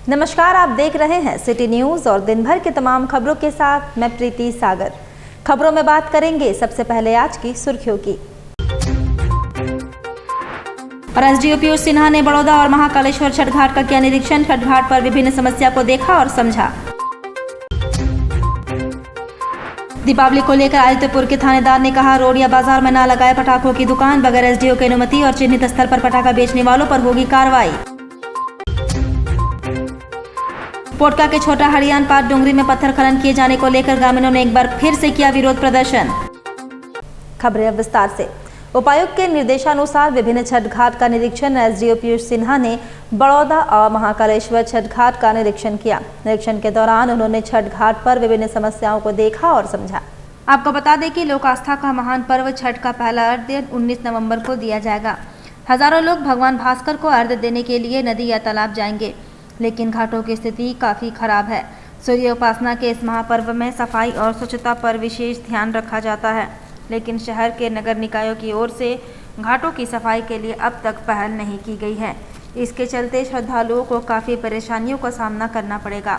नमस्कार, आप देख रहे हैं सिटी न्यूज़ और दिन भर की तमाम खबरों के साथ मैं प्रीति सागर। खबरों में बात करेंगे सबसे पहले आज की सुर्खियों की। और एसडीओ पीयूष सिन्हा ने बड़ौदा और महाकालेश्वर छठ घाट का किया निरीक्षण। छठ घाट पर विभिन्न समस्या को देखा और समझा। दीपावली को लेकर आदित्यपुर के थानेदार ने कहा, रोड या बाजार में ना लगाए पटाखों की दुकान, बगैर एसडीओ की अनुमति और चिन्हित स्थल पर पटाखा बेचने वालों पर होगी कार्रवाई। पोटका के छोटा हरियान पास डोंगरी में पत्थर खनन किए जाने को लेकर ग्रामीणों ने एक बार फिर से किया विरोध प्रदर्शन। खबरें विस्तार से। उपायुक्त के निर्देशानुसार विभिन्न छठ घाट का निरीक्षण एसडीओ पीयूष सिन्हा ने बड़ौदा और महाकालेश्वर छठ घाट का निरीक्षण किया। निरीक्षण के दौरान उन्होंने छठ घाट पर विभिन्न समस्याओं को देखा और समझा। आपको बता दें कि लोक आस्था का महान पर्व छठ का पहला अर्घ्य 19 नवंबर को दिया जाएगा। हजारों लोग भगवान भास्कर को अर्घ्य देने के लिए नदी या तालाब जाएंगे, लेकिन घाटों की स्थिति काफ़ी खराब है। सूर्य उपासना के इस महापर्व में सफाई और स्वच्छता पर विशेष ध्यान रखा जाता है, लेकिन शहर के नगर निकायों की ओर से घाटों की सफाई के लिए अब तक पहल नहीं की गई है। इसके चलते श्रद्धालुओं को काफ़ी परेशानियों का सामना करना पड़ेगा।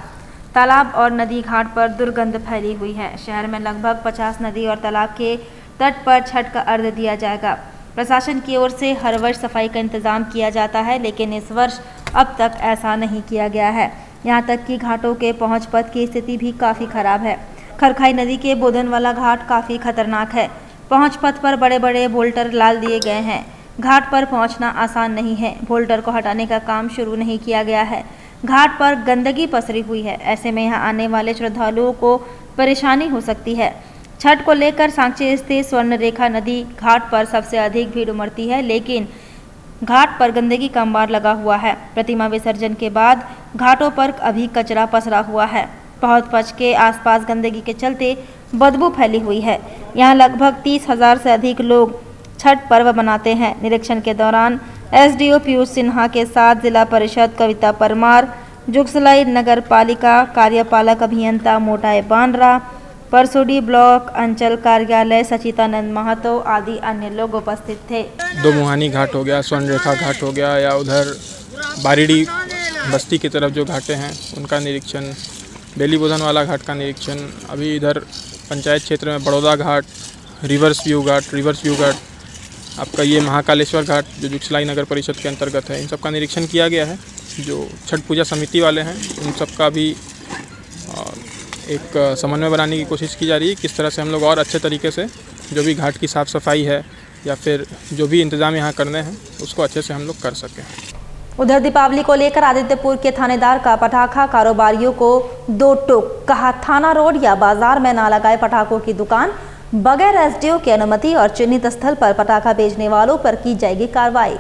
तालाब और नदी घाट पर दुर्गंध फैली हुई है। शहर में लगभग 50 नदी और तालाब के तट पर छठ का अर्घ्य दिया जाएगा। प्रशासन की ओर से हर वर्ष सफाई का इंतजाम किया जाता है, लेकिन इस वर्ष अब तक ऐसा नहीं किया गया है। यहाँ तक कि घाटों के पहुँच पथ की स्थिति भी काफ़ी खराब है। खरखाई नदी के बोधन वाला घाट काफ़ी खतरनाक है। पहुँच पथ पर बड़े बड़े बोल्टर डाल दिए गए हैं। घाट पर पहुँचना आसान नहीं है। बोल्टर को हटाने का काम शुरू नहीं किया गया है। घाट पर गंदगी पसरी हुई है। ऐसे में यहाँ आने वाले श्रद्धालुओं को परेशानी हो सकती है। छठ को लेकर सांची स्थित स्वर्ण रेखा नदी घाट पर सबसे अधिक भीड़ उमड़ती है, लेकिन घाट पर गंदगी का अंबार लगा हुआ है। प्रतिमा विसर्जन के बाद घाटों पर अभी कचरा पसरा हुआ है। पहुँच पथ के आसपास गंदगी के चलते बदबू फैली हुई है। यहाँ लगभग 30,000 से अधिक लोग छठ पर्व मनाते हैं। निरीक्षण के दौरान एसडीओ पीयूष सिन्हा के साथ जिला परिषद कविता परमार, जुगसलाई नगर पालिका कार्यपालक अभियंता मोटाई बांद्रा, परसोडी ब्लॉक अंचल कार्यालय सचितानंद महतो आदि अन्य लोग उपस्थित थे। दो मुहानी घाट हो गया, स्वर्ण रेखा घाट हो गया, या उधर बारीडी बस्ती की तरफ जो घाटें हैं उनका निरीक्षण, बेली बोधन वाला घाट का निरीक्षण, अभी इधर पंचायत क्षेत्र में बड़ौदा घाट, रिवर्स व्यू घाट, आपका ये महाकालेश्वर घाट जो जुगसलाई नगर परिषद के अंतर्गत है, इन सब का निरीक्षण किया गया है। जो छठ पूजा समिति वाले हैं उन सब का भी एक समन्वय बनाने की कोशिश की जा रही है, किस तरह से हम लोग और अच्छे तरीके से जो भी घाट की साफ़ सफाई है या फिर जो भी इंतज़ाम यहाँ करने हैं उसको अच्छे से हम लोग कर सकें। उधर दीपावली को लेकर आदित्यपुर के थानेदार का पटाखा कारोबारियों को दो टोक, कहा थाना रोड या बाजार में ना लगाए पटाखों की दुकान, बगैर एसडीओ की अनुमति और चिन्हित स्थल पर पटाखा बेचने वालों पर की जाएगी कार्रवाई।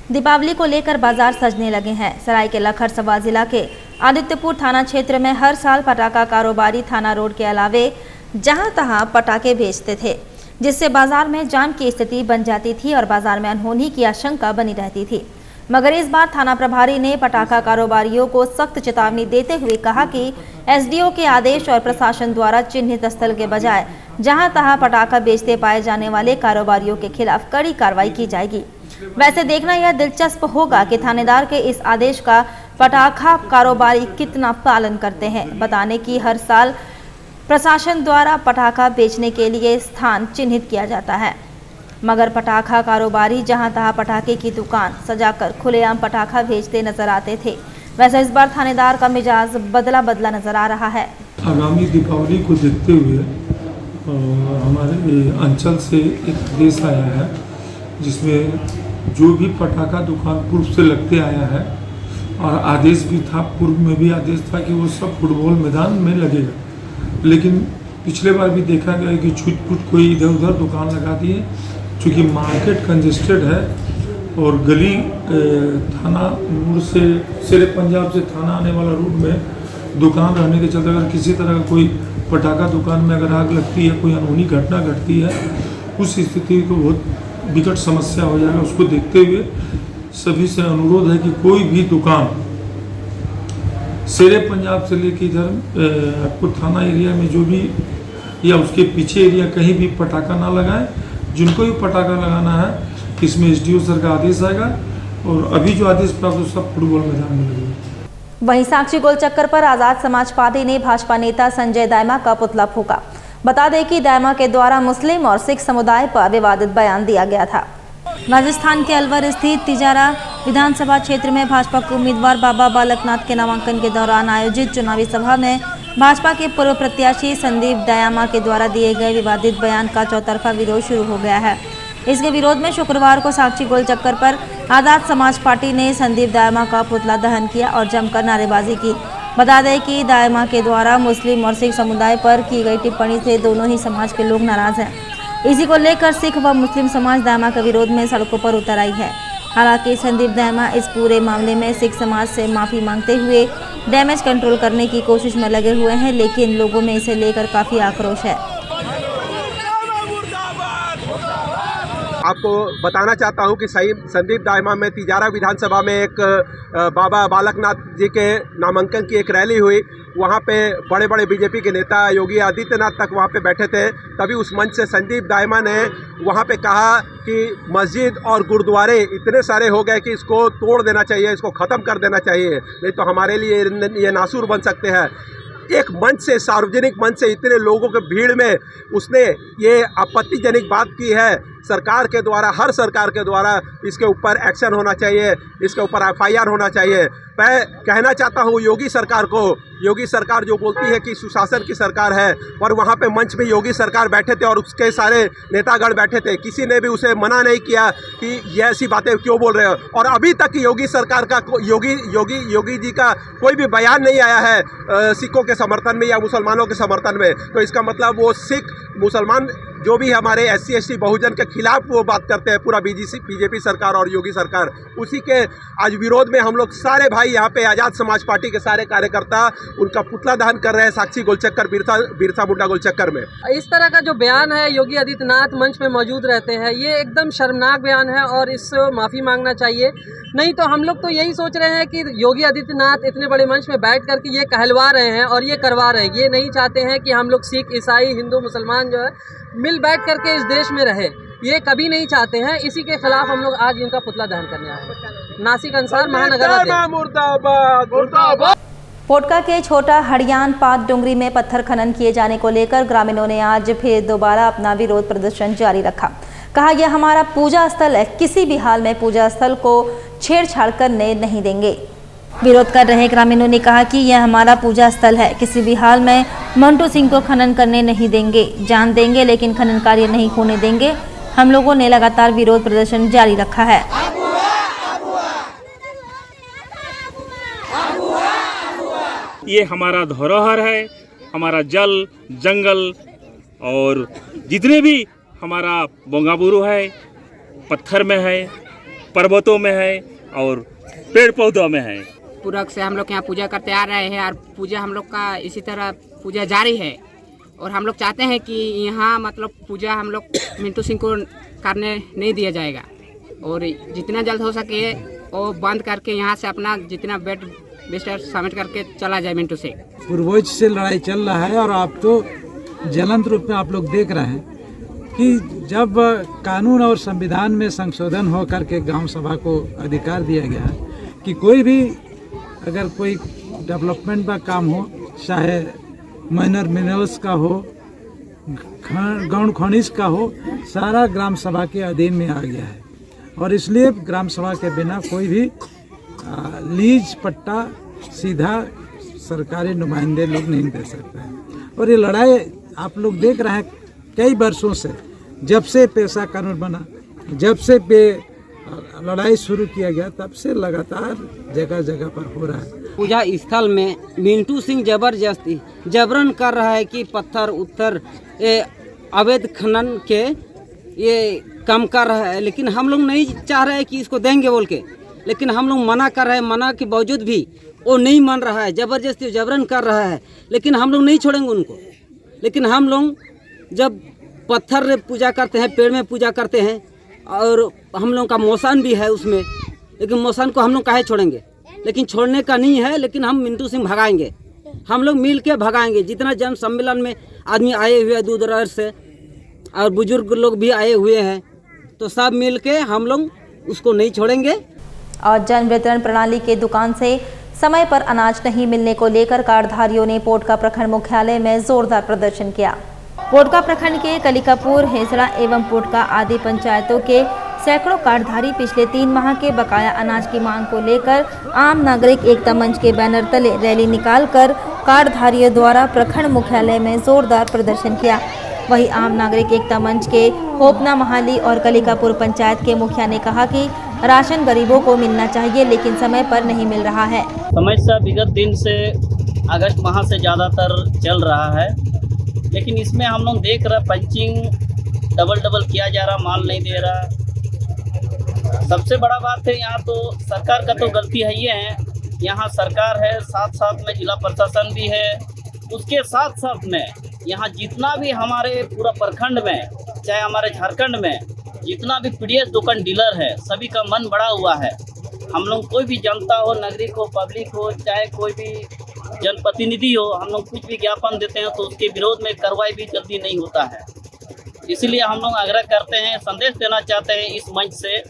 दीपावली को लेकर बाजार सजने लगे हैं। सरायकेला खरसवा जिला के आदित्यपुर थाना क्षेत्र में हर साल पटाखा कारोबारी थाना रोड के अलावे जहां तहां पटाखे बेचते थे, जिससे बाजार में जाम की स्थिति बन जाती थी और बाजार में अनहोनी की आशंका बनी रहती थी। मगर इस बार थाना प्रभारी ने पटाखा कारोबारियों को सख्त चेतावनी देते हुए कहा कि एसडीओ के आदेश और प्रशासन द्वारा चिन्हित स्थल के बजाय जहां तहां पटाखा बेचते पाए जाने वाले कारोबारियों के खिलाफ कड़ी कार्रवाई की जाएगी। वैसे देखना यह दिलचस्प होगा कि थानेदार के इस आदेश का पटाखा कारोबारी कितना पालन करते हैं। बताने की हर साल प्रशासन द्वारा पटाखा बेचने के लिए स्थान चिन्हित किया जाता है, मगर पटाखा कारोबारी जहां तहां पटाखे की दुकान सजाकर खुलेआम पटाखा बेचते नजर आते थे। वैसे इस बार थानेदार का मिजाज बदला नजर आ रहा है। आगामी दीपावली को देखते हुए हमारे अंचल से एक आदेश आया है, जिसमें जो भी पटाखा दुकान पूर्व से लगते आया है और आदेश भी था, पूर्व में भी आदेश था कि वो सब फुटबॉल मैदान में लगेगा, लेकिन पिछले बार भी देखा गया कि छूट कोई इधर उधर दुकान लगा दिए। चूँकि मार्केट कंजेस्टेड है और गली थाना मोड़ से शेरे पंजाब से थाना आने वाला रूट में दुकान रहने के चलते अगर किसी तरह का कोई पटाखा दुकान में अगर आग लगती है, कोई अनहोनी घटना घटती है, उस स्थिति को बहुत विकट समस्या हो जाएगा। उसको देखते हुए सभी से अनुरोध है कि कोई भी दुकान शेरे पंजाब से लेकर इधर आपको थाना एरिया में जो भी या उसके पीछे एरिया कहीं भी पटाखा ना लगाएं। जिनको भी पटाखा लगाना है इसमें एसडीओ सर का आदेश आएगा और अभी जो आदेश प्राप्त हो सब फुटबॉल मैदान में लगेगा। वहीं साक्षी गोल चक्कर पर आजाद समाज पार्टी ने भाजपा नेता संजय दायमा का पुतला फूंका। बता दें कि दायमा के द्वारा मुस्लिम और सिख समुदाय पर विवादित बयान दिया गया था। राजस्थान के अलवर स्थित तिजारा विधानसभा क्षेत्र में भाजपा के उम्मीदवार बाबा बालकनाथ के नामांकन के दौरान आयोजित चुनावी सभा में भाजपा के पूर्व प्रत्याशी संदीप दायमा के द्वारा दिए गए विवादित बयान का चौतरफा विरोध शुरू हो गया है। इसके विरोध में शुक्रवार को साक्षी गोल चक्कर पर आजाद समाज पार्टी ने संदीप दायमा का पुतला दहन किया और जमकर नारेबाजी की। बता दें कि दायमा के द्वारा मुस्लिम और सिख समुदाय पर की गई टिप्पणी से दोनों ही समाज के लोग नाराज हैं। इसी को लेकर सिख व मुस्लिम समाज दायमा के विरोध में सड़कों पर उतर आई है। हालांकि संदीप दायमा इस पूरे मामले में सिख समाज से माफी मांगते हुए डैमेज कंट्रोल करने की कोशिश में लगे हुए हैं, लेकिन लोगों में इसे लेकर काफी आक्रोश है। आपको बताना चाहता हूं कि सही संदीप दायमा में तिजारा विधानसभा में एक बाबा बालकनाथ जी के नामांकन की एक रैली हुई। वहां पे बड़े बड़े बीजेपी के नेता योगी आदित्यनाथ तक वहां पे बैठे थे। तभी उस मंच से संदीप दायमा ने वहां पे कहा कि मस्जिद और गुरुद्वारे इतने सारे हो गए कि इसको तोड़ देना चाहिए, इसको ख़त्म कर देना चाहिए, नहीं तो हमारे लिए ये नासूर बन सकते हैं। एक मंच से, सार्वजनिक मंच से इतने लोगों के भीड़ में उसने ये आपत्तिजनक बात की है। सरकार के द्वारा, हर सरकार के द्वारा इसके ऊपर एक्शन होना चाहिए, इसके ऊपर FIR होना चाहिए। मैं कहना चाहता हूँ योगी सरकार को, योगी सरकार जो बोलती है कि सुशासन की सरकार है, पर वहाँ पे मंच में योगी सरकार बैठे थे और उसके सारे नेतागण बैठे थे। किसी ने भी उसे मना नहीं किया कि ये ऐसी बातें क्यों बोल रहे हो। और अभी तक योगी सरकार का योगी जी का कोई भी बयान नहीं आया है सिखों के समर्थन में या मुसलमानों के समर्थन में। तो इसका मतलब वो सिख मुसलमान जो भी हमारे SC ST बहुजन के खिलाफ वो बात करते हैं, पूरा बीजेपी सरकार और योगी सरकार। उसी के आज विरोध में हम लोग सारे भाई यहाँ पे आज़ाद समाज पार्टी के सारे कार्यकर्ता उनका पुतला दहन कर रहे हैं साक्षी गोलचक्कर बिरसा मुंडा गोलचक्कर में। इस तरह का जो बयान है योगी आदित्यनाथ मंच पे मौजूद रहते हैं, ये एकदम शर्मनाक बयान है और इससे माफ़ी मांगना चाहिए। नहीं तो हम लोग तो यही सोच रहे हैं कि योगी आदित्यनाथ इतने बड़े मंच में बैठ करके ये कहलवा रहे हैं और ये करवा रहे हैं। ये नहीं चाहते हैं कि हम लोग सिख, ईसाई, हिंदू, मुसलमान जो है मिल बैठ करके इस देश में रहे। ये कभी नहीं चाहते हैं। इसी के खिलाफ हम लोग आज इनका पुतला दहन करने आए हैं। नासिक अंसार महानगर मुर्दाबाद। पोटका के छोटा हड़ियान पात डोंगरी में पत्थर खनन किए जाने को लेकर ग्रामीणों ने आज फिर दोबारा अपना विरोध प्रदर्शन जारी रखा। कहा यह हमारा पूजा स्थल है, किसी भी हाल में पूजा स्थल को छेड़छाड़ करने नहीं देंगे। विरोध कर रहे ग्रामीणों ने कहा कि यह हमारा पूजा स्थल है, किसी भी हाल में मंटू सिंह को खनन करने नहीं देंगे, जान देंगे लेकिन खनन कार्य नहीं होने देंगे। हम लोगों ने लगातार विरोध प्रदर्शन जारी रखा है। ये हमारा धरोहर है, हमारा जल, जंगल और जितने भी हमारा बोंगाबुरु है, पत्थर में है, पर्वतों में है और पेड़ पौधों में है। पूर्वज से हम लोग यहाँ पूजा करते आ रहे हैं और पूजा हम लोग का इसी तरह पूजा जारी है। और हम लोग चाहते हैं कि यहाँ मतलब पूजा हम लोग मिंटू सिंह को करने नहीं दिया जाएगा और जितना जल्द हो सके वो बंद करके यहाँ से अपना जितना बेड बिस्तर समेट करके चला जाए मिंटू सिंह। पूर्वज से लड़ाई चल रहा है और आप तो ज्वलंत रूप में आप लोग देख रहे हैं कि जब कानून और संविधान में संशोधन हो करके ग्राम सभा को अधिकार दिया गया है कि कोई भी अगर कोई डेवलपमेंट का काम हो, चाहे माइनर मिनरल्स का हो, गौण खनिज का हो, सारा ग्राम सभा के अधीन में आ गया है। और इसलिए ग्राम सभा के बिना कोई भी लीज पट्टा सीधा सरकारी नुमाइंदे लोग नहीं दे सकते हैं। और ये लड़ाई आप लोग देख रहे हैं कई वर्षों से, जब से पेशा कानून बना, जब से लड़ाई शुरू किया गया, तब से लगातार जगह जगह पर हो रहा है। पूजा स्थल में मिंटू सिंह जबरदस्ती जबरन कर रहा है कि पत्थर उत्तर अवैध खनन के ये कम कर रहा है, लेकिन हम लोग नहीं चाह रहे कि इसको देंगे बोल के, लेकिन हम लोग मना कर रहे हैं। मना के बावजूद भी वो नहीं मान रहा है, जबरदस्ती जबरन कर रहा है, लेकिन हम लोग नहीं छोड़ेंगे उनको। लेकिन हम लोग जब पत्थर में पूजा करते हैं, पेड़ में पूजा करते हैं और हम लोग का मौसान भी है उसमें, लेकिन मौसान को हम लोग काहे छोड़ेंगे। लेकिन छोड़ने का नहीं है, लेकिन हम मिंटू सिंह भगाएंगे, हम लोग मिल के भगाएंगे। जितना जन सम्मेलन में आदमी आए हुए दूर दराज से और बुजुर्ग लोग भी आए हुए हैं, तो सब मिल के हम लोग उसको नहीं छोड़ेंगे। और जन वितरण प्रणाली के दुकान से समय पर अनाज नहीं मिलने को लेकर कार्डधारियों ने पोटका प्रखंड मुख्यालय में जोरदार प्रदर्शन किया। पोटका प्रखंड के कलिकापुर, हेसड़ा एवं पोटका आदि पंचायतों के सैकड़ों कार्डधारी पिछले 3 माह के बकाया अनाज की मांग को लेकर आम नागरिक एकता मंच के बैनर तले रैली निकालकर कार्डधारियों द्वारा प्रखंड मुख्यालय में जोरदार प्रदर्शन किया। वहीं आम नागरिक एकता मंच के होपना महाली और कलिकापुर पंचायत के मुखिया ने कहा कि राशन गरीबों को मिलना चाहिए, लेकिन समय पर नहीं मिल रहा है। समस्या विगत दिन से अगस्त माह से ज़्यादातर चल रहा है, लेकिन इसमें हम लोग देख रहे पंचिंग डबल किया जा रहा, माल नहीं दे रहा। सबसे बड़ा बात है यहाँ तो सरकार का तो गलती है ही है। यहाँ सरकार है, साथ में जिला प्रशासन भी है। उसके साथ में यहाँ जितना भी हमारे पूरा प्रखंड में, चाहे हमारे झारखंड में जितना भी पीडीएस दुकान डीलर है, सभी का मन बड़ा हुआ है। हम लोग कोई भी जनता हो, नागरिक हो, पब्लिक हो, चाहे कोई भी जनप्रतिनिधि हो, हम लोग कुछ भी ज्ञापन देते हैं तो उसके विरोध में कार्रवाई भी जल्दी नहीं होता है। इसलिए हम लोग आग्रह करते हैं, संदेश देना चाहते हैं इस मंच से,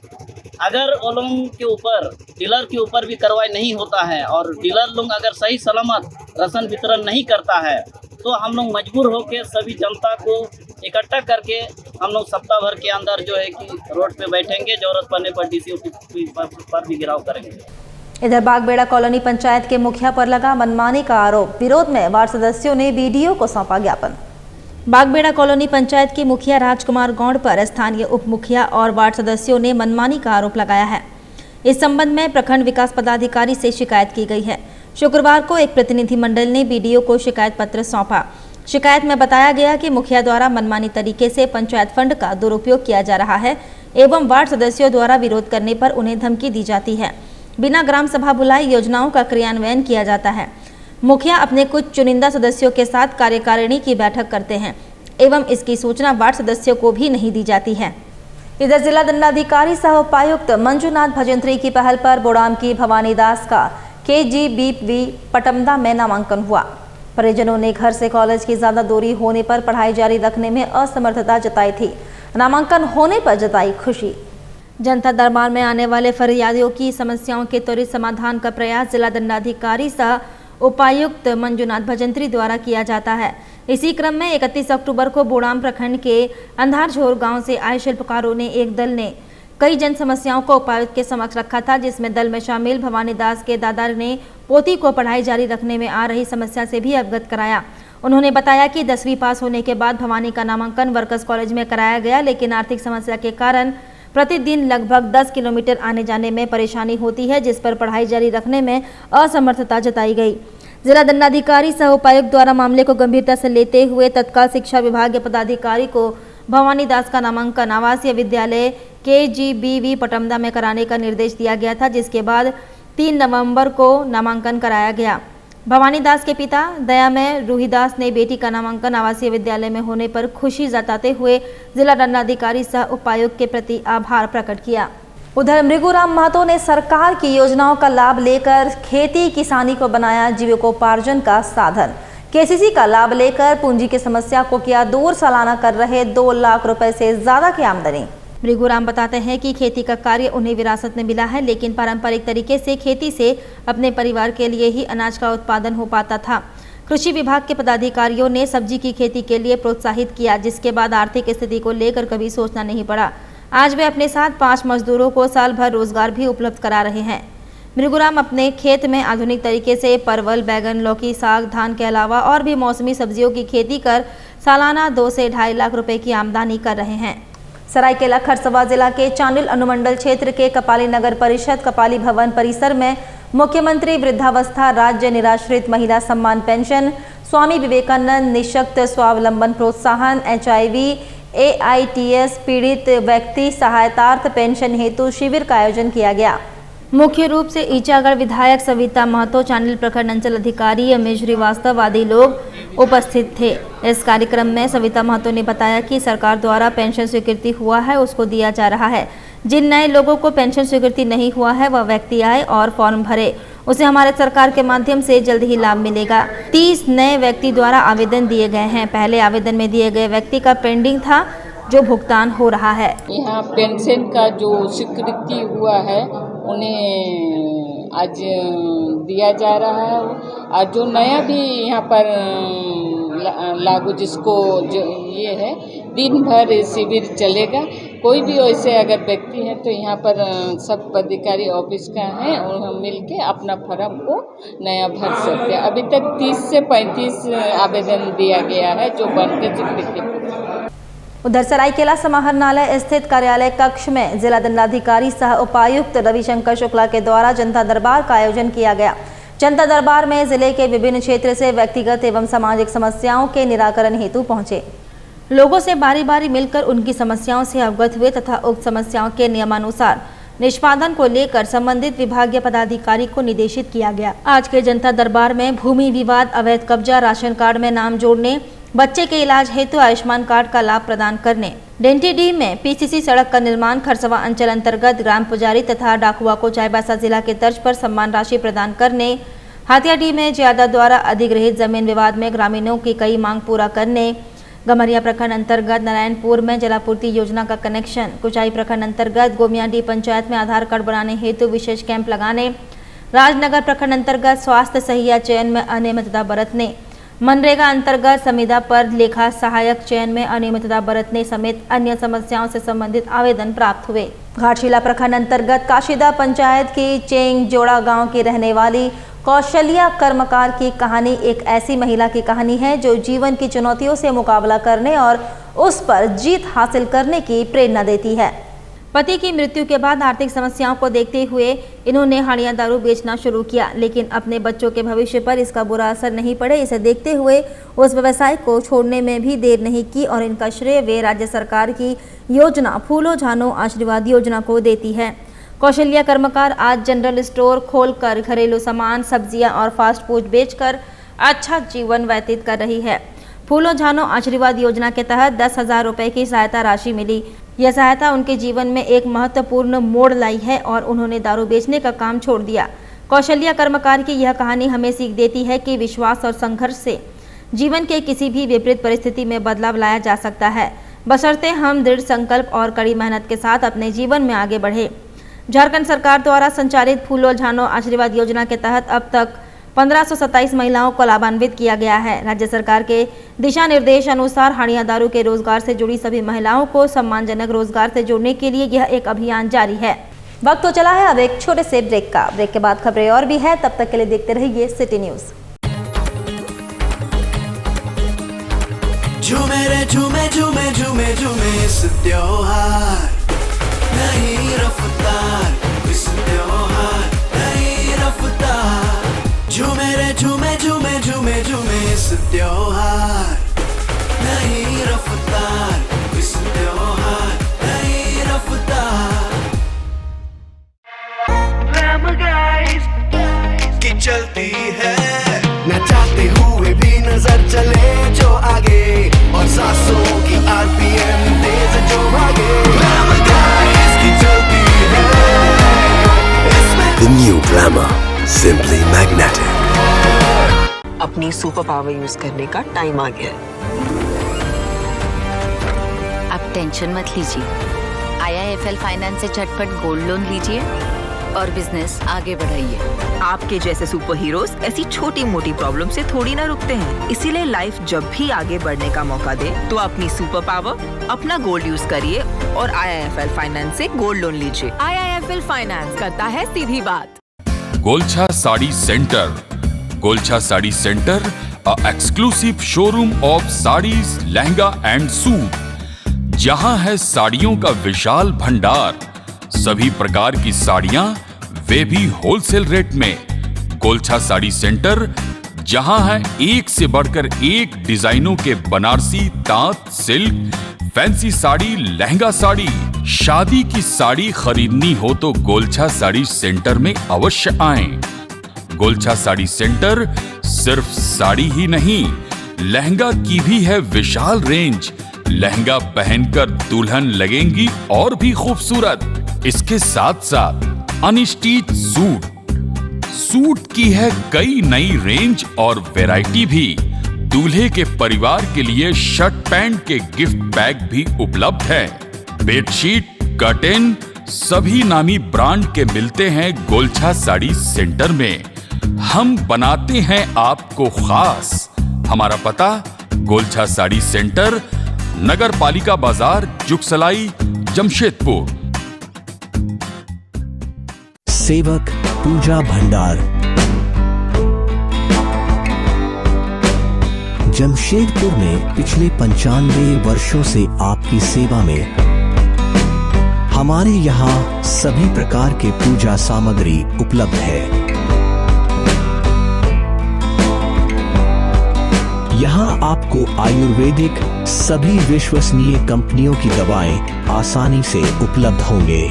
अगर वो लोगों के ऊपर, डीलर के ऊपर भी कार्रवाई नहीं होता है और डीलर लोग अगर सही सलामत राशन वितरण नहीं करता है तो हम लोग मजबूर होकर सभी जनता को इकट्ठा करके हम लोग सप्ताह भर के अंदर जो है कि रोड पे बैठेंगे, जरूरत पड़ने पर डीसी पर भी घेराव करेंगे। इधर बागबेड़ा कॉलोनी पंचायत के मुखिया पर लगा मनमानी का आरोप, विरोध में वार्ड सदस्यों ने बीडीओ को सौंपा ज्ञापन। बागबेड़ा कॉलोनी पंचायत के मुखिया राजकुमार गौड़ पर स्थानीय उप मुखिया और वार्ड सदस्यों ने मनमानी का आरोप लगाया है। इस संबंध में प्रखंड विकास पदाधिकारी से शिकायत की गई है। शुक्रवार को एक प्रतिनिधि मंडल ने बीडीओ को शिकायत पत्र सौंपा। शिकायत में बताया गया कि मुखिया द्वारा मनमानी तरीके से पंचायत फंड का दुरुपयोग किया जा रहा है एवं वार्ड सदस्यों द्वारा विरोध करने पर उन्हें धमकी दी जाती है। बिना ग्राम सभा बुलाए योजनाओं का क्रियान्वयन किया जाता है। मुखिया अपने कुछ चुनिंदा सदस्यों के साथ कार्यकारिणी की बैठक करते हैं एवं इसकी सूचना वार्ड सदस्यों को भी नहीं दी जाती है। इधर जिला दंडाधिकारी सह उपायुक्त मंजुनाथ भजंत्री की पहल पर बोड़ाम की भवानी दास का KGBV पटमदा में नामांकन हुआ। परिजनों ने घर से कॉलेज की ज्यादा दूरी होने पर पढ़ाई जारी रखने में असमर्थता जताई थी। नामांकन होने पर जताई खुशी। जनता दरबार में आने वाले फरियादियों की समस्याओं के त्वरित समाधान का प्रयास जिला दंडाधिकारी सह उपायुक्त मंजुनाथ भजंत्री द्वारा किया जाता है। इसी क्रम में 31 अक्टूबर को बोड़ाम प्रखंड के अंधारझोर गांव से आए शिल्पकारों ने एक दल ने कई जन समस्याओं को उपायुक्त के समक्ष रखा था, जिसमें दल में शामिल भवानी दास के दादा ने पोती को पढ़ाई जारी रखने में आ रही समस्या से भी अवगत कराया। उन्होंने बताया कि 10वीं पास होने के बाद भवानी का नामांकन वर्कर्स कॉलेज में कराया गया, लेकिन आर्थिक समस्या के कारण प्रतिदिन लगभग 10 किलोमीटर आने जाने में परेशानी होती है, जिस पर पढ़ाई जारी रखने में असमर्थता जताई गई। जिला दंडाधिकारी सह उपायुक्त द्वारा मामले को गंभीरता से लेते हुए तत्काल शिक्षा विभाग के पदाधिकारी को भवानी दास का नामांकन आवासीय विद्यालय KGBV पटमदा में कराने का निर्देश दिया गया था, जिसके बाद 3 नवंबर को नामांकन कराया गया। भवानी दास के पिता दयामय रूहीदास ने बेटी का नामांकन आवासीय विद्यालय में होने पर खुशी जताते हुए जिला दंडाधिकारी सह उपायुक्त के प्रति आभार प्रकट किया। उधर मृगुराम महतो ने सरकार की योजनाओं का लाभ लेकर खेती किसानी को बनाया जीविकोपार्जन का साधन। KCC का लाभ लेकर पूंजी की समस्या को किया दूर, सालाना कर रहे 2 लाख रुपए से ज्यादा की आमदनी। मृगुराम बताते हैं कि खेती का कार्य उन्हें विरासत में मिला है, लेकिन पारंपरिक तरीके से खेती से अपने परिवार के लिए ही अनाज का उत्पादन हो पाता था। कृषि विभाग के पदाधिकारियों ने सब्जी की खेती के लिए प्रोत्साहित किया, जिसके बाद आर्थिक स्थिति को लेकर कभी सोचना नहीं पड़ा। आज वे अपने साथ 5 मजदूरों को साल भर रोजगार भी उपलब्ध करा रहे हैं। मृगुराम अपने खेत में आधुनिक तरीके से परवल, बैगन, लौकी, साग, धान के अलावा और भी मौसमी सब्जियों की खेती कर सालाना 2 से 2.5 लाख रुपए की आमदनी कर रहे हैं। सरायकेला खरसवा जिला के चांडिल अनुमंडल क्षेत्र के कपाली नगर परिषद कपाली भवन परिसर में मुख्यमंत्री वृद्धावस्था राज्य निराश्रित महिला सम्मान पेंशन, स्वामी विवेकानंद निःशक्त स्वावलंबन प्रोत्साहन, HIV/AIDS पीड़ित व्यक्ति सहायतार्थ पेंशन हेतु शिविर का आयोजन किया गया। मुख्य रूप से ईचागढ़ विधायक सविता महतो, चांडिल प्रखंड अंचल अधिकारी अमेश श्रीवास्तव आदि लोग उपस्थित थे। इस कार्यक्रम में सविता महतो ने बताया कि सरकार द्वारा पेंशन स्वीकृति हुआ है उसको दिया जा रहा है। जिन नए लोगों को पेंशन स्वीकृति नहीं हुआ है वह व्यक्ति आए और फॉर्म भरे, उसे हमारे सरकार के माध्यम से जल्द ही लाभ मिलेगा। 30 नए व्यक्ति द्वारा आवेदन दिए गए हैं। पहले आवेदन में दिए गए व्यक्ति का पेंडिंग था जो भुगतान हो रहा है। यहाँ पेंशन का जो स्वीकृति हुआ है उन्हें आज दिया जा रहा है। और जो नया भी यहाँ पर लागू जिसको जो ये है दिन भर शिविर चलेगा। कोई भी वैसे अगर व्यक्ति है तो यहाँ पर सब पदाधिकारी ऑफिस का है और हम मिल के अपना फॉर्म को नया भर सकते हैं। अभी तक 30 से 35 आवेदन दिया गया है जो बन के स्वीकृति। उधर सरायकेला समाहरणालय स्थित कार्यालय कक्ष में जिला दंडाधिकारी सह उपायुक्त रविशंकर शुक्ला के द्वारा जनता दरबार का आयोजन किया गया। जनता दरबार में जिले के विभिन्न क्षेत्र से व्यक्तिगत एवं सामाजिक समस्याओं के निराकरण हेतु पहुंचे लोगों से बारी बारी मिलकर उनकी समस्याओं से अवगत हुए तथा उक्त समस्याओं के नियमानुसार निष्पादन को लेकर संबंधित विभागीय पदाधिकारी को निर्देशित किया गया। आज के जनता दरबार में भूमि विवाद, अवैध कब्जा, राशन कार्ड में नाम जोड़ने, बच्चे के इलाज हेतु आयुष्मान कार्ड का लाभ प्रदान करने, डेंटीडी में पीसीसी सड़क का निर्माण, खरसवा अंचल अंतर्गत ग्राम पुजारी तथा डाकुआ को चाईबासा जिला के तर्ज पर सम्मान राशि प्रदान करने, हाथियाडीह में ज्यादा द्वारा अधिग्रहित जमीन विवाद में ग्रामीणों की कई मांग पूरा करने, गमरिया प्रखंड अंतर्गत नारायणपुर में जलापूर्ति योजना का कनेक्शन, कुचाई प्रखंड अंतर्गत गोमियाडीह पंचायत में आधार कार्ड बनाने हेतु विशेष कैंप लगाने, राजनगर प्रखंड अंतर्गत स्वास्थ्य सहिया चयन में अनियमितता बरतने, मनरेगा अंतर्गत संविदा पर लेखा सहायक चयन में अनियमितता बरतने समेत अन्य समस्याओं से संबंधित आवेदन प्राप्त हुए। घाटशिला प्रखंड अंतर्गत काशीदा पंचायत की चेंग जोड़ा गांव की रहने वाली कौशल्या कर्मकार की कहानी एक ऐसी महिला की कहानी है जो जीवन की चुनौतियों से मुकाबला करने और उस पर जीत हासिल करने की प्रेरणा देती है। पति की मृत्यु के बाद आर्थिक समस्याओं को देखते हुए इन्होंने हाड़िया दारू बेचना शुरू किया, लेकिन अपने बच्चों के भविष्य पर इसका बुरा असर नहीं पड़े इसे देखते हुए उस व्यवसाय को छोड़ने में भी देर नहीं की और इनका श्रेय वे राज्य सरकार की योजना फूलो झानो आशीर्वाद योजना को देती है। कौशल्या कर्मकार आज जनरल स्टोर खोलकर घरेलू सामान, सब्जियां और फास्ट फूड बेचकर अच्छा जीवन व्यतीत कर रही है। फूलो झानो आशीर्वाद योजना के तहत 10,000 रुपए की सहायता राशि मिली। यह सहायता उनके जीवन में एक महत्वपूर्ण मोड़ लाई है और उन्होंने दारू बेचने का काम छोड़ दिया। कौशल्या कर्मकार की यह कहानी हमें सीख देती है कि विश्वास और संघर्ष से जीवन के किसी भी विपरीत परिस्थिति में बदलाव लाया जा सकता है, बशर्ते हम दृढ़ संकल्प और कड़ी मेहनत के साथ अपने जीवन में आगे बढ़े। झारखंड सरकार द्वारा संचालित फूलो झानो आशीर्वाद योजना के तहत अब तक 1527 महिलाओं को लाभान्वित किया गया है। राज्य सरकार के दिशा निर्देश अनुसार हाड़िया दारू के रोजगार से जुड़ी सभी महिलाओं को सम्मानजनक रोजगार से जोड़ने के लिए यह एक अभियान जारी है। वक्त तो चला है अब एक छोटे से ब्रेक का। ब्रेक के बाद खबरें और भी है, तब तक के लिए देखते रहिए सिटी न्यूज। झूमे रे झूमे झूमे झूमे झूमे इस त्योहार नई रफ्तार, इस त्योहार नई रफ्तार। झूमे रे झूमे झूमे झूमे झूमे इस त्योहार नई रफ्तार, इस त्योहार नई रफ्तार। ग्लैमर गाइस की चलती है, न चाहते हुए भी नजर चले जो आगे और सांसों की RPM तेज जो भागे। ग्लैमर गाइस की चलती है इसमें। The new Glamour, simply magnetic. अपनी सुपर पावर यूज करने का टाइम आ गया है। अब टेंशन मत लीजिए, IIFL फाइनेंस से झटपट गोल्ड लोन लीजिए और बिजनेस आगे बढ़ाइए। आपके जैसे सुपर हीरोज ऐसी छोटी मोटी प्रॉब्लम से थोड़ी ना रुकते हैं, इसीलिए लाइफ जब भी आगे बढ़ने का मौका दे तो अपनी सुपर पावर, अपना गोल्ड यूज करिए और IIFL फाइनेंस से गोल्ड लोन लीजिए। IIFL फाइनेंस करता है सीधी बात। Golchha sari centre, Golchha sari centre, a exclusive showroom of saris, lehenga and suit, जहां है साड़ियों का विशाल भंडार, सभी प्रकार की साड़ियां वे भी होलसेल रेट में। गोलछा साड़ी सेंटर, जहां है एक से बढ़कर एक डिजाइनों के बनारसी, तांत, सिल्क, फैंसी साड़ी, लहंगा साड़ी। शादी की साड़ी खरीदनी हो तो गोलछा साड़ी सेंटर में अवश्य आएं। गोलछा साड़ी सेंटर सिर्फ साड़ी ही नहीं, लहंगा की भी है विशाल रेंज। लहंगा पहनकर दुल्हन लगेंगी और भी खूबसूरत। इसके साथ साथ अनस्टिच सूट की है कई नई रेंज और वैरायटी भी। दूल्हे के परिवार के लिए शर्ट पैंट के गिफ्ट बैग भी उपलब्ध है। बेडशीट, कर्टेन, सभी नामी ब्रांड के मिलते हैं गोलछा साड़ी सेंटर में। हम बनाते हैं आपको खास। हमारा पता गोलछा साड़ी सेंटर, नगर पालिका बाजार, जुगसलाई, जमशेदपुर। सेवक पूजा भंडार, जमशेदपुर में पिछले 95 वर्षों से आपकी सेवा में। हमारे यहाँ सभी प्रकार के पूजा सामग्री उपलब्ध है। यहाँ आपको आयुर्वेदिक सभी विश्वसनीय कंपनियों की दवाएं आसानी से उपलब्ध होंगे।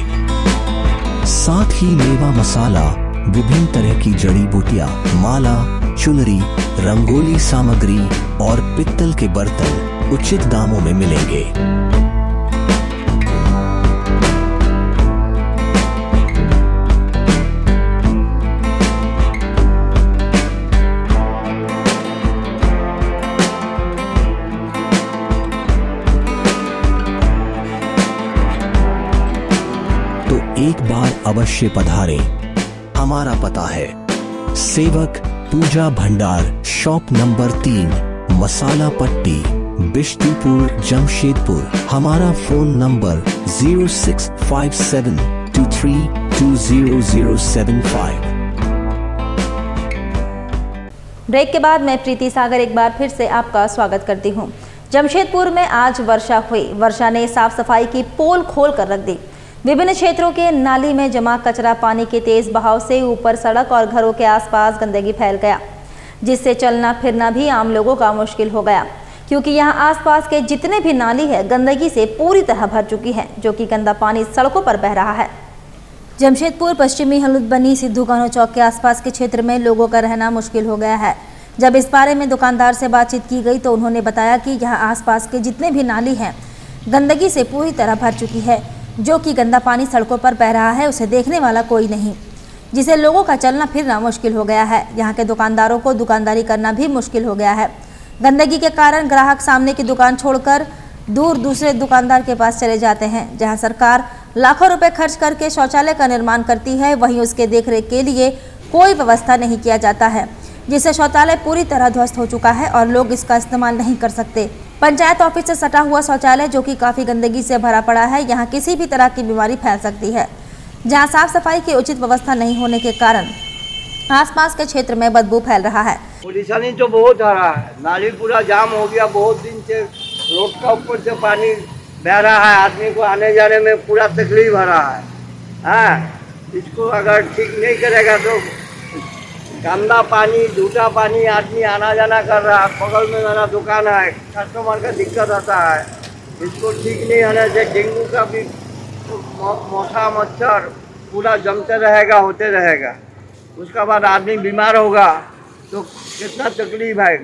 साथ ही मेवा मसाला, विभिन्न तरह की जड़ी बूटियां, माला, चुनरी, रंगोली सामग्री और पित्तल के बर्तन उचित दामों में मिलेंगे। तो एक बार अवश्य पधारें। हमारा पता है सेवक पूजा भंडार, शॉप नंबर 3, मसाला पट्टी, बिष्टुपुर, जमशेदपुर। हमारा फोन नंबर 065723200075। ब्रेक के बाद मैं प्रीति सागर एक बार फिर से आपका स्वागत करती हूं। जमशेदपुर में आज वर्षा हुई। वर्षा ने साफ सफाई की पोल खोल कर रख दी। विभिन्न क्षेत्रों के नाली में जमा कचरा पानी के तेज बहाव से ऊपर सड़क और घरों के आसपास गंदगी फैल गया, जिससे चलना फिरना भी आम लोगों का मुश्किल हो गया, क्योंकि यहां आसपास के जितने भी नाली है गंदगी से पूरी तरह भर चुकी है, जो कि गंदा पानी सड़कों पर बह रहा है। जमशेदपुर पश्चिमी हलुदबनी सिद्धू कान्हू चौक के आसपास के क्षेत्र में लोगों का रहना मुश्किल हो गया है। जब इस बारे में दुकानदार से बातचीत की गई तो उन्होंने बताया कि यहाँ आसपास के जितने भी नाली हैं गंदगी से पूरी तरह भर चुकी है, जो कि गंदा पानी सड़कों पर बह रहा है, उसे देखने वाला कोई नहीं, जिसे लोगों का चलना फिरना मुश्किल हो गया है। यहाँ के दुकानदारों को दुकानदारी करना भी मुश्किल हो गया है। गंदगी के कारण ग्राहक सामने की दुकान छोड़कर दूर दूसरे दुकानदार के पास चले जाते हैं। जहाँ सरकार लाखों रुपए खर्च करके शौचालय का निर्माण करती है, वहीं उसके देखरेख के लिए कोई व्यवस्था नहीं किया जाता है, जिससे शौचालय पूरी तरह ध्वस्त हो चुका है और लोग इसका इस्तेमाल नहीं कर सकते। पंचायत ऑफिस से सटा हुआ शौचालय, जो कि काफ़ी गंदगी से भरा पड़ा है, यहाँ किसी भी तरह की बीमारी फैल सकती है। जहाँ साफ सफाई की उचित व्यवस्था नहीं होने के कारण आसपास के क्षेत्र में बदबू फैल रहा है। परेशानी तो बहुत आ रहा है, नाली पूरा जाम हो गया। बहुत दिन से रोड का ऊपर से पानी बह रहा है, आदमी को आने जाने में पूरा तकलीफ हो रहा है। इसको अगर ठीक नहीं करेगा तो गंदा पानी, झूठा पानी, आदमी आना जाना कर रहा है। बगल में मेरा दुकान है, कस्टमर का दिक्कत आता है। इसको ठीक नहीं होने से डेंगू का भी मौसा मच्छर पूरा जमते रहेगा, होते रहेगा। उसका बाद आदमी बीमार होगा तो कितना तकलीफ है,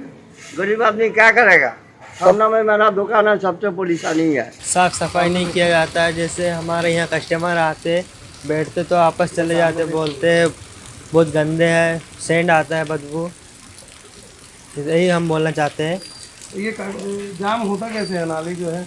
गरीब आदमी क्या करेगा। सामने में मेरा दुकान है, सबसे परेशानी है। साफ सफाई नहीं किया जाता है। जैसे हमारे यहाँ कस्टमर आते बैठते तो आपस चले जाते, बोलते हैं बहुत गंदे हैं, सेंड आता है, बदबू। यही हम बोलना चाहते हैं। ये जाम होता कैसे है, नाली जो है।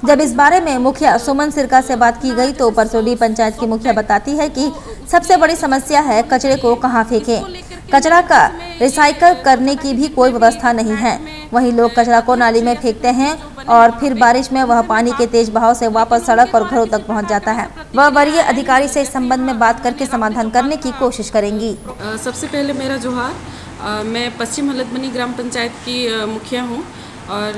जब इस बारे में मुखिया सुमन सिरका से बात की गई तो परसोडी पंचायत की मुखिया बताती है कि सबसे बड़ी समस्या है कचरे को कहाँ फेंकें। कचरा का रिसाइकल करने की भी कोई व्यवस्था नहीं है। वहीं लोग कचरा को नाली में फेंकते हैं और फिर बारिश में वह पानी के तेज बहाव से वापस सड़क और घरों तक पहुंच जाता है। वह वरीय अधिकारी से इस संबंध में बात करके समाधान करने की कोशिश करेंगी। सबसे पहले मेरा जोहार। मैं पश्चिम हलुदबनी ग्राम पंचायत की मुखिया हूँ और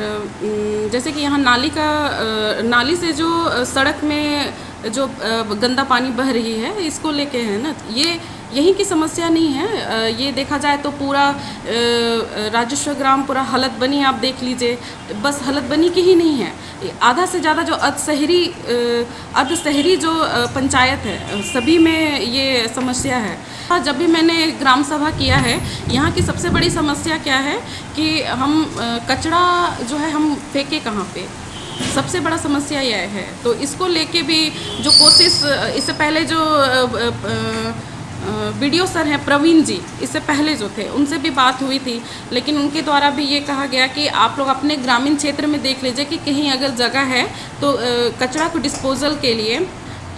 जैसे कि यहाँ नाली से जो सड़क में जो गंदा पानी बह रही है, इसको लेके है ना, यहीं की समस्या नहीं है। ये देखा जाए तो पूरा राजस्व ग्राम पूरा हलुदबनी आप देख लीजिए, बस हलुदबनी की ही नहीं है, आधा से ज़्यादा जो अर्धशहरी जो पंचायत है सभी में ये समस्या है। जब भी मैंने ग्राम सभा किया है, यहाँ की सबसे बड़ी समस्या क्या है कि हम कचरा जो है हम फेंके कहाँ पे, सबसे बड़ा समस्या यह है। तो इसको लेके भी जो कोशिश, इससे पहले जो वीडियो सर हैं प्रवीण जी, इससे पहले जो थे उनसे भी बात हुई थी, लेकिन उनके द्वारा भी ये कहा गया कि आप लोग अपने ग्रामीण क्षेत्र में देख लीजिए कि कहीं अगर जगह है तो कचरा को डिस्पोजल के लिए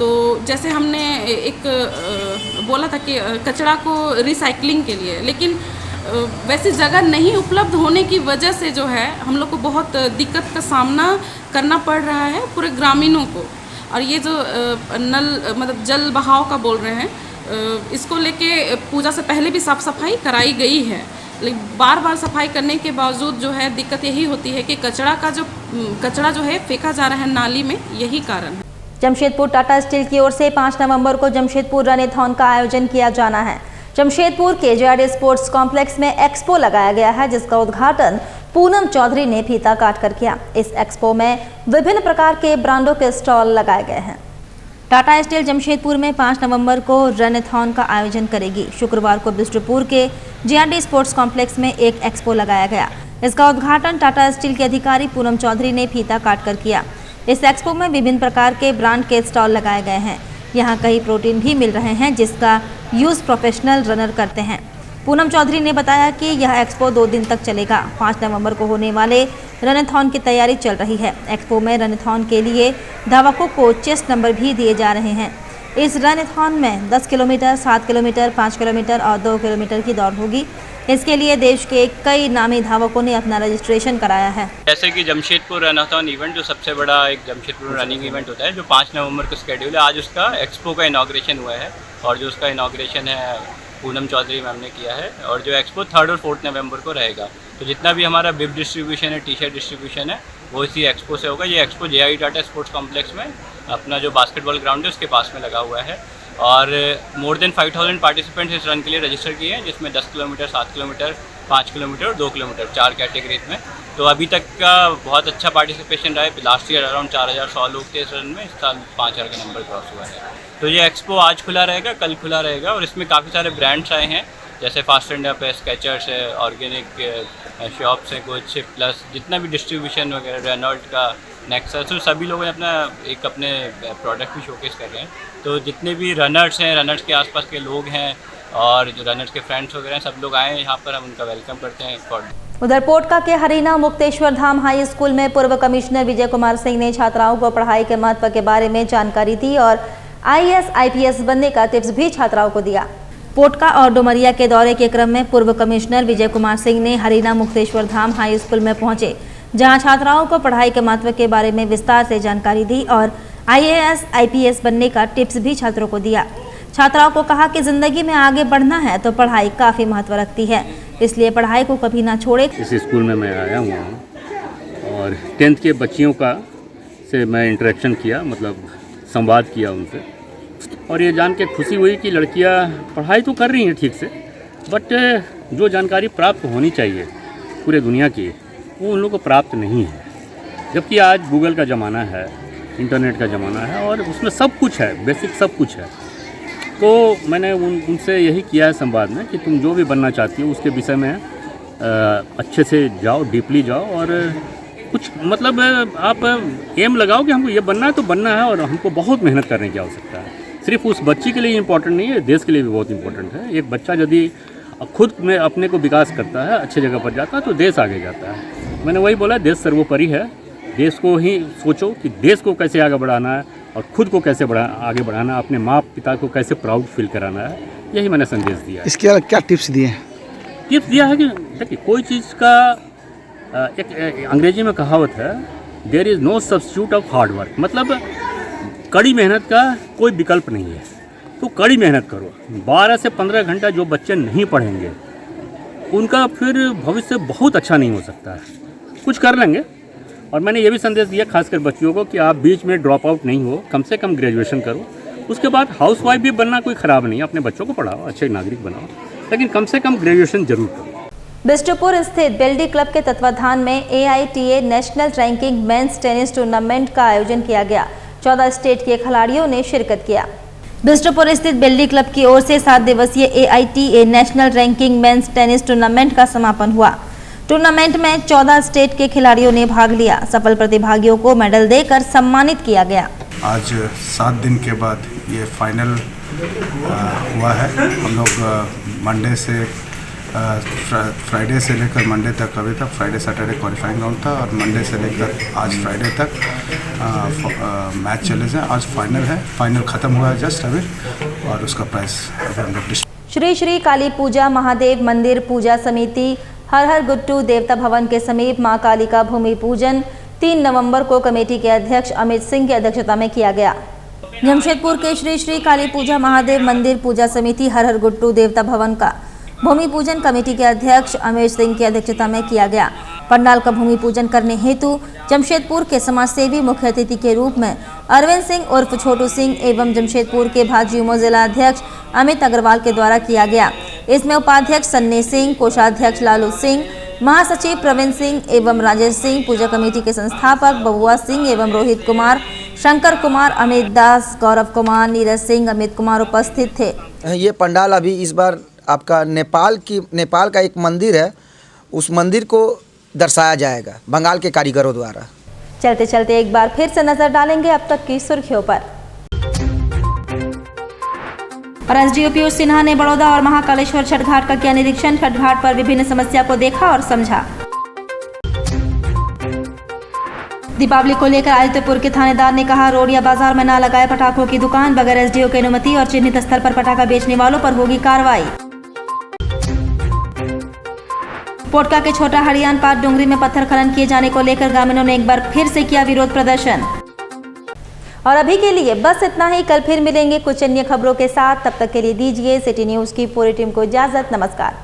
तो जैसे हमने एक बोला था कि कचरा को रिसाइकलिंग के लिए, लेकिन वैसी जगह नहीं उपलब्ध होने की वजह से जो है हम लोग को बहुत दिक्कत का सामना करना पड़ रहा है पूरे ग्रामीणों को। और ये जो नल मतलब जल बहाव का बोल रहे हैं, इसको लेके पूजा से पहले भी साफ़ सफाई कराई गई है, लेकिन बार बार सफाई करने के बावजूद जो है दिक्कत यही होती है कि कचरा जो है फेंका जा रहा है नाली में, यही कारण है। जमशेदपुर टाटा स्टील की ओर से 5 नवंबर को जमशेदपुर रन-ए-थॉन का आयोजन किया जाना है। जमशेदपुर के JRD स्पोर्ट्स कॉम्प्लेक्स में एक्सपो लगाया गया है, जिसका उद्घाटन पूनम चौधरी ने फीता काट कर किया। इस एक्सपो में विभिन्न प्रकार के ब्रांडों के स्टॉल लगाए गए हैं। टाटा स्टील जमशेदपुर में 5 नवंबर को रन-ए-थॉन का आयोजन करेगी। शुक्रवार को बिष्टुपुर के JRD स्पोर्ट्स कॉम्प्लेक्स में एक एक्सपो लगाया गया। इसका उद्घाटन टाटा स्टील के अधिकारी पूनम चौधरी ने फीता काट कर किया। इस एक्सपो में विभिन्न प्रकार के ब्रांड के स्टॉल लगाए गए हैं। यहाँ कई प्रोटीन भी मिल रहे हैं, जिसका यूज़ प्रोफेशनल रनर करते हैं। पूनम चौधरी ने बताया कि यह एक्सपो 2 दिन तक चलेगा। 5 नवंबर को होने वाले रन-ए-थॉन की तैयारी चल रही है। एक्सपो में रन-ए-थॉन के लिए धावकों को चेस्ट नंबर भी दिए जा रहे हैं। इस रन-ए-थॉन में 10 किलोमीटर, 7 किलोमीटर, 5 किलोमीटर और 2 किलोमीटर की दौड़ होगी। इसके लिए देश के कई नामी धावकों ने अपना रजिस्ट्रेशन कराया है। जैसे कि जमशेदपुर रन-ए-थॉन इवेंट जो सबसे बड़ा एक जमशेदपुर रनिंग इवेंट होता है, जो 5 नवंबर को स्केड्यूल है। आज उसका एक्सपो का इनॉग्रेशन हुआ है और जो उसका इनॉग्रेशन है पूनम चौधरी मैम ने किया है। और जो एक्सपो 3 और 4 नवंबर को रहेगा। तो जितना भी हमारा बिब डिस्ट्रीब्यूशन है, टी-शर्ट डिस्ट्रीब्यूशन है, वो इसी एक्सपो से होगा। ये expo JRD Tata sports complex में अपना जो बास्केटबॉल ग्राउंड है उसके पास में लगा हुआ है। और मोर देन 5000 पार्टिसिपेंट्स इस रन के लिए रजिस्टर किए हैं, जिसमें 10 किलोमीटर, 7 किलोमीटर, 5 किलोमीटर और 2 किलोमीटर, 4 कैटेगरीज में। तो अभी तक का बहुत अच्छा पार्टिसिपेशन रहा है। लास्ट ईयर अराउंड 4100 लोग थे इस रन में, इस साल 5000 का नंबर क्रॉस हुआ है। तो ये एक्सपो आज खुला रहेगा, कल खुला रहेगा और इसमें काफ़ी सारे ब्रांड्स आए हैं, जैसे फास्ट एंड अप है, स्केचर्स है, ऑर्गेनिक शॉप्स है कुछ, प्लस जितना भी डिस्ट्रीब्यूशन वगैरह, रेनॉल्ट का, नेक्सस, तो सभी लोगों ने अपने प्रोडक्ट भी शोकेस कर रहे हैं। तो जितने भी रनर्स हैं, रनर्स के आसपास के लोग हैं और जो रनर्स के फ्रेंड्स वगैरह हैं, सब लोग आए हैं यहाँ पर, हम उनका वेलकम करते हैं। उधर पोटका के हरीना मुक्तेश्वर धाम हाई स्कूल में पूर्व कमिश्नर विजय कुमार सिंह ने छात्राओं को पढ़ाई के महत्व के बारे में जानकारी दी और IAS IPS बनने का टिप्स भी छात्राओं को दिया। पोटका और डुमरिया के दौरे के क्रम में पूर्व कमिश्नर विजय कुमार सिंह ने हरीना मुक्तेश्वर धाम हाई स्कूल में पहुंचे, जहां छात्राओं को पढ़ाई के महत्व के बारे में विस्तार से जानकारी दी और IAS IPS बनने का टिप्स भी छात्रों को दिया। छात्राओं को कहा कि जिंदगी में आगे बढ़ना है तो पढ़ाई काफ़ी महत्व रखती है, इसलिए पढ़ाई को कभी ना छोड़े। इस स्कूल में मैं आया हुआ हूँ और 10th के बच्चियों का से मैं इंटरेक्शन किया, मतलब संवाद किया उनसे, और ये जान के खुशी हुई कि लड़कियाँ पढ़ाई तो कर रही हैं ठीक से, बट जो जानकारी प्राप्त होनी चाहिए पूरे दुनिया की, वो उन लोगों को प्राप्त नहीं है। जबकि आज गूगल का ज़माना है, इंटरनेट का ज़माना है और उसमें सब कुछ है, बेसिक सब कुछ है। तो मैंने उनसे यही किया है संवाद में कि तुम जो भी बनना चाहती हो उसके विषय में अच्छे से जाओ, डीपली जाओ और कुछ मतलब आप एम लगाओ कि हमको ये बनना है तो बनना है और हमको बहुत मेहनत करने की आवश्यकता है। सिर्फ उस बच्ची के लिए इम्पोर्टेंट नहीं है, देश के लिए भी बहुत इम्पोर्टेंट है। एक बच्चा यदि खुद में अपने को विकास करता है, अच्छे जगह पर जाता है तो देश आगे जाता है। मैंने वही बोला, देश सर्वोपरि है। देश को ही सोचो कि देश को कैसे आगे बढ़ाना है और खुद को कैसे आगे बढ़ाना है, अपने माँ पिता को कैसे प्राउड फील कराना है, यही मैंने संदेश दिया है। इसके अलग क्या टिप्स दिए हैं? टिप्स दिया है कि देखिए, कोई चीज़ का एक अंग्रेजी में कहावत है, there is no substitute of hard work, मतलब कड़ी मेहनत का कोई विकल्प नहीं है। तो कड़ी मेहनत करो। 12 से 15 घंटा जो बच्चे नहीं पढ़ेंगे उनका फिर भविष्य बहुत अच्छा नहीं हो सकता है। कुछ कर लेंगे। और मैंने ये भी संदेश दिया खासकर बच्चियों को कि आप बीच में ड्रॉप आउट नहीं हो, कम से कम ग्रेजुएशन करो। उसके बाद हाउस वाइफ भी बनना कोई ख़राब नहीं है, अपने बच्चों को पढ़ाओ, अच्छे नागरिक बनाओ, लेकिन कम से कम ग्रेजुएशन जरूर करो। बिष्टुपुर स्थित बेल्डी क्लब के तत्वाधान में AITA national ranking men's tennis tournament का आयोजन किया गया। 14 स्टेट के खिलाड़ियों ने शिरकत किया। बिष्टुपुर स्थित बेल्डी क्लब की ओर से 7 दिवसीय AITA national ranking men's tennis tournament का समापन हुआ। टूर्नामेंट में 14 स्टेट के खिलाड़ियों ने भाग लिया। सफल प्रतिभागियों को मेडल देकर सम्मानित किया गया। आज 7 दिन के बाद ये फाइनल हुआ है। हम लोग मंडे से फ्राइडे से लेकर मंडे तक अभी तक फ्राइडे सैटरडे क्वालिफाइंग राउंड था और मंडे से लेकर आज फ्राइडे तक मैच चले जाए। आज फाइनल है, फाइनल ख़त्म हुआ है जस्ट अभी और उसका प्राइस अभी हम लोग श्री श्री काली पूजा महादेव मंदिर पूजा समिति हर हर गुट्टू देवता भवन के समीप मां काली का भूमि पूजन 3 नवंबर को कमेटी के अध्यक्ष अमित सिंह की अध्यक्षता में किया गया। जमशेदपुर के श्री श्री काली पूजा महादेव मंदिर पूजा समिति हर हर गुट्टू देवता भवन का भूमि पूजन कमेटी के अध्यक्ष अमित सिंह की अध्यक्षता में किया गया। पंडाल का भूमि पूजन करने हेतु जमशेदपुर के समाजसेवी मुख्य अतिथि के रूप में अरविंद सिंह उर्फ छोटू सिंह एवं जमशेदपुर के भाजयुमो जिला अध्यक्ष अमित अग्रवाल के द्वारा किया गया। इसमें उपाध्यक्ष सन्नी सिंह, कोषाध्यक्ष लालू सिंह, महासचिव प्रवीण सिंह एवं राजेश सिंह, पूजा कमेटी के संस्थापक बबुआ सिंह एवं रोहित कुमार, शंकर कुमार, अमित दास, गौरव कुमार, नीरज सिंह, अमित कुमार उपस्थित थे। ये पंडाल अभी इस बार आपका नेपाल का एक मंदिर है, उस मंदिर को दर्शाया जाएगा बंगाल के कारीगरों द्वारा। चलते चलते एक बार फिर से नजर डालेंगे अब तक की सुर्खियों पर। और एसडीओ पीयूष सिन्हा ने बड़ौदा और महाकालेश्वर छठ घाट का किया निरीक्षण। छठ घाट पर विभिन्न समस्या को देखा और समझा। दीपावली को लेकर आदित्यपुर के थानेदार ने कहा, रोड या बाजार में ना लगाए पटाखों की दुकान, बगैर एसडीओ की अनुमति और चिन्हित स्थल पर पटाखा बेचने वालों पर होगी कार्रवाई। पोटका के छोटा हरियान पार डोंगरी में पत्थर खनन किए जाने को लेकर ग्रामीणों ने एक बार फिर से किया विरोध प्रदर्शन। और अभी के लिए बस इतना ही। कल फिर मिलेंगे कुछ अन्य खबरों के साथ। तब तक के लिए दीजिए सिटी न्यूज की पूरी टीम को इजाजत। नमस्कार।